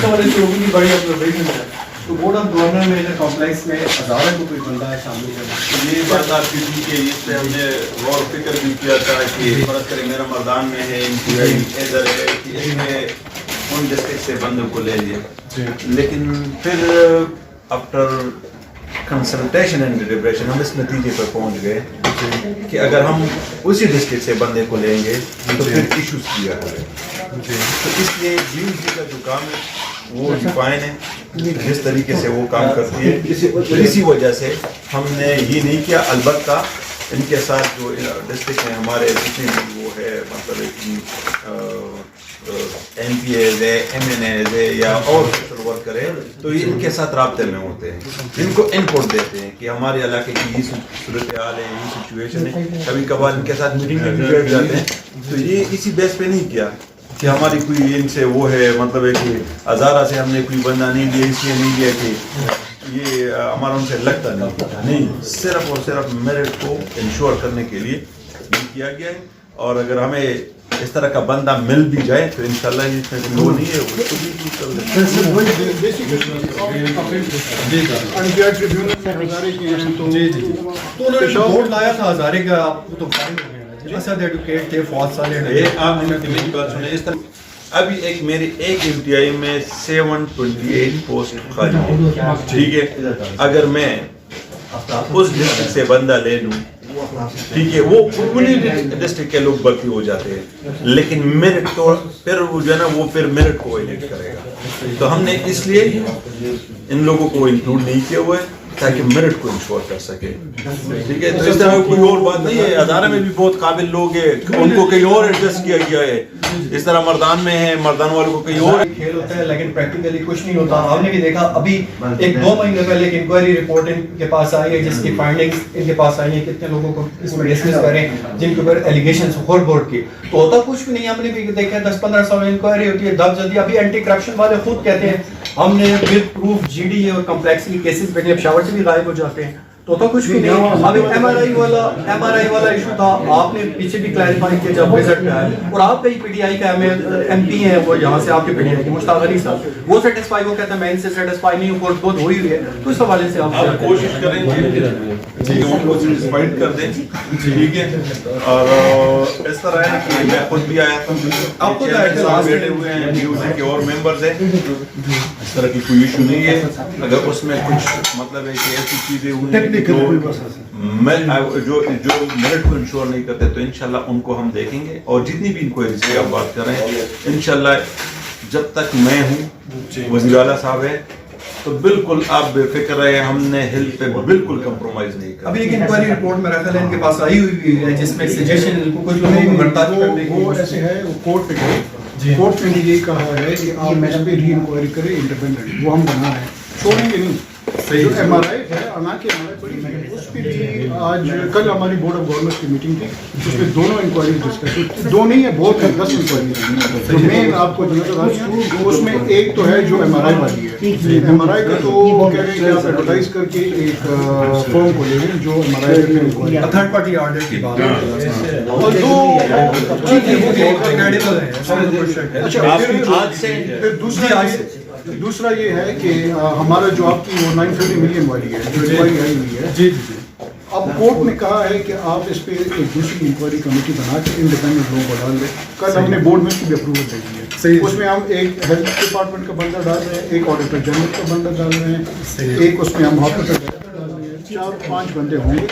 حوالے سے لوگوں کی بڑی آبزرویشن ہے. تو بورڈ آف گورنر میں کمپلیکس میں ہزاروں کو کوئی بندہ ہے شامل کرنا. یہ بات آپ کی تھی کہ اس پہ ہم نے غور و فکر بھی کیا تھا کہ فرض کریں میرا مردان میں ہے انتہائی ادھر ہے کہ اس میں ان ڈسٹرکٹ سے بندوں کو لے لیے. لیکن پھر آفٹر کنسلٹیشن اینڈ ڈیلیبریشن ہم اس نتیجے پر پہنچ گئے کہ اگر ہم اسی ڈسٹرکٹ سے بندے کو لیں گے تو پھر ایشوز کیا کریں. تو اس لیے جی کا جو کام ہے وہ ڈیفائن ہے جس طریقے سے وہ کام کرتی ہے. اسی وجہ سے ہم نے یہ نہیں کیا. البتہ ان کے ساتھ جو ڈسٹرکٹ میں ہمارے جتنے بھی وہ ہے مطلب ایم پی ایز ہے ایم این ایز ہے یا اور سوشل ورکر ہے تو یہ ان کے ساتھ رابطے میں ہوتے ہیں, ان کو ان پٹ دیتے ہیں کہ ہمارے علاقے کی یہ صورتحال ہے, یہ سچویشن ہے. کبھی کبھار ان کے ساتھ میٹنگ میں بھی بیٹھ جاتے ہیں. تو یہ اسی بیس پہ نہیں کیا کہ ہماری کوئی ان سے وہ ہے مطلب ہے کہ ہزارہ سے ہم نے کوئی بندہ نہیں لیا اس لیے نہیں لیا کہ یہ ہمارا ان سے لگتا نہیں. صرف اور صرف میرٹ کو انشور کرنے کے لیے یہ کیا گیا ہے. اور اگر ہمیں اس طرح کا بندہ مل بھی جائے تو انشاءاللہ اس میں کوئی وہ نہیں ہے اس کو بھی کر لیں. ابھی ایک میری ایک انتہائی میں 728 پوسٹ خالی ہے. ٹھیک ہے, اگر میں اس ڈسٹرکٹ سے بندہ لے لوں ٹھیک ہے وہ انہیں ڈسٹرکٹ کے لوگ بھرتی ہو جاتے ہیں, لیکن میرٹ تو پھر وہ جو ہے نا وہ پھر میرٹ کو وائلیٹ کرے گا. تو ہم نے اس لیے ان لوگوں کو انکلوڈ نہیں کیا ہوا ہے تاکہ میرٹ کو انشور کر سکے. ٹھیک ہے, تو اس طرح کوئی اور بات نہیں ہے. ہزارہ میں بھی بہت قابل لوگ ہیں, ان کو کہیں اور ایڈجسٹ کیا گیا ہے. اس طرح مردان میں ہے, مردان والوں کو کہیں اور کھیل ہوتا ہے لیکن پریکٹیکلی کچھ نہیں ہوتا. ہم نے بھی دیکھا ابھی 1-2 مہینے پہلے ایک انکوائری رپورٹ ان کے پاس آئی ہے جس کی فائنڈنگز ان کے پاس آئی ہیں کتنے لوگوں کو اس میں ڈسمس کریں جن کے اوپر ایلیگیشنز بورڈ کی. تو ہوتا کچھ بھی نہیں. ہم نے بھی دیکھا 10-15 سال انکوائری ہوتی ہے دب جلدی. ابھی اینٹی کرپشن والے خود کہتے ہیں ہم نے ود پروف جی ڈی اور کمپلیکسلی کیسز پہ اب شاور سے بھی غائب ہو جاتے ہیں. تو کچھ بھی نہیں. ابھی ایم آر آئی والا ایشو تھا, آپ نے پیچھے بھی کلیریفائی کیا جب وزٹ پہ آئے, اور آپ کا ہی پی ڈی آئی کا ایم پی ہے وہ یہاں سے آپ کے پی ڈی آئی کے مشتاق علی صاحب, وہ سیٹسفائی وہ کہتے ہیں میں ان سے سیٹسفائی نہیں ہوں, کورس بہت ہوئی ہوئی ہے. تو اس حوالے سے آپ کوشش کریں کہ ان کو سیٹسفائیڈ کر دیں. ٹھیک ہے, اور اس طرح ہے کہ میں خود بھی آیا تھا, آپ کو بیٹھے ہوئے ہیں نیوز کے اور ممبرز ہیں, اس طرح کی کوئی ایشو نہیں ہے. اگر اس میں کچھ مطلب ہے کہ ایسی چیزیں ہوئی جو میرٹ کو انشور نہیں کرتے تو انشاءاللہ ان کو ہم دیکھیں گے. اور جتنی بھی انکوائریز کی آپ بات کر رہے ہیں انشاءاللہ جب تک میں ہوں وزیر اعلیٰ صاحب ہے تو بالکل آپ بے فکر رہے, ہم نے ہیلتھ پہ بالکل کمپرومائز نہیں کرا. ابھی ایک انکوائری رپورٹ میرا خیال ہے ان کے پاس آئی ہوئی ہے جس میں سجیشن کچھ لوگوں کو برطرف کرنے کی وہ ایسے ہے وہ کورٹ پہ گئے, کورٹ نے یہ کہا ہے کہ آپ اس پہ ری انکوائری کریں انڈیپینڈنٹ. وہ ہم بنا رہے ہیں, چھوڑیں گے نہیں. جو ایم آر آئی ہے انا کی ایم آر آئی بڑی ہے, اس پہ بھی آج کل ہماری بورڈ آف گورنرز کی میٹنگ تھی, اس میں دونوں انکوائریز ڈسکس ہوئی. دو نہیں ہے بہت ہے, 10 انکوائریز. جو مین آپ کو جو نظر آ رہی ہے اس میں ایک تو ہے جو ایم آر آئی والی ہے. ایم آر آئی کا تو وہ کہہ رہے ہیں کہ آپ ایڈورٹائز کر کے ایک فارم کو لے لیں جو ایم آر آئی کا تھرڈ پارٹی آرڈر کی بات ہے. اور دو دوسرا یہ ہے کہ ہمارا جو آپ کی وہ 930 ملین والی ہے جو انکوائری آئی ہوئی ہے, اب کورٹ نے کہا ہے کہ آپ اس پہ ایک دوسری انکوائری کمیٹی بنا کے انڈیپینڈنٹ لوگوں کو ڈال دیں. کل ہم نے بورڈ میں کی بھی اپروول دے دی ہے. اس میں ہم ایک ہیلتھ ڈپارٹمنٹ کا بندہ ڈال رہے ہیں, ایک آڈیٹر جنرل کا بندہ ڈال رہے ہیں, ایک اس میں ہم ہاسپٹل ڈال رہے ہیں. 4-5 بندے ہوں گے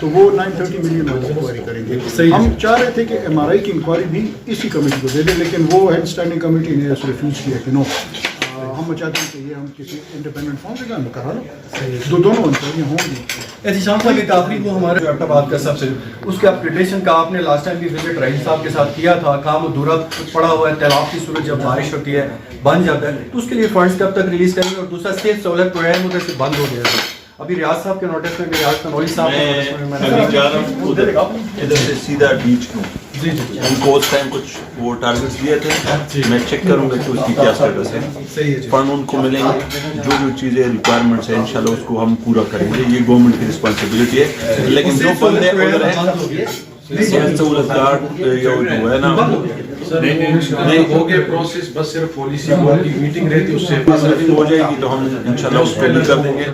تو وہ 930 ملین والی انکوائری کریں گے. ہم چاہ رہے تھے کہ ایم آر آئی کی انکوائری بھی اسی کمیٹی کو دے دیں, لیکن وہ ہیلتھ اسٹینڈنگ کمیٹی نے ریفیوز کیا کہ نو, ہم چاہتے ہیں کہ یہ ہم کسی انڈیپینڈنٹ فارم سے کام کرا لو. دونوں انکوائریاں ہوں گی. احتشام صاحب ایک آخری وہ ہمارے ایبٹ آباد کا سب سے اس کے اپگریڈیشن کا آپ نے لاسٹ ٹائم بھی وزٹ رئیس صاحب کے ساتھ کیا تھا, کام ادھورا پڑا ہوا ہے. تیلاب کی صورت جب بارش ہوتی ہے بن جاتا ہے تو اس کے لیے فنڈز کب تک ریلیز کریں گے؟ اور دوسرا صحت سہولت پروگرام ادھر سے بند ہو گیا ہے. ابھی ریاض صاحب کے نوٹس میں بھی ریاض کنوری صاحب میں چاہ رہا ہوں ادھر سے سیدھا بیچ کو ان کو اس ٹائم کچھ وہ ٹارگیٹس دیے تھے, میں چیک کروں گا کہ اس کی کیا اسٹیٹس ہے. فنڈ ان کو ملیں گے, جو جو چیزیں ریکوائرمنٹس ہیں انشاءاللہ اس کو ہم پورا کریں گے. یہ گورنمنٹ کی رسپانسبلٹی ہے, لیکن جو بندے ادھر ہیں صحت سہولت کارڈ جو ہے نا نہیں ہو گیا پروسیس، بس صرف پالیسی بورڈ کی میٹنگ رہتی ہے، اس سے ہو جائے گی تو ہم انشاءاللہ اس پہ کر دیں گے.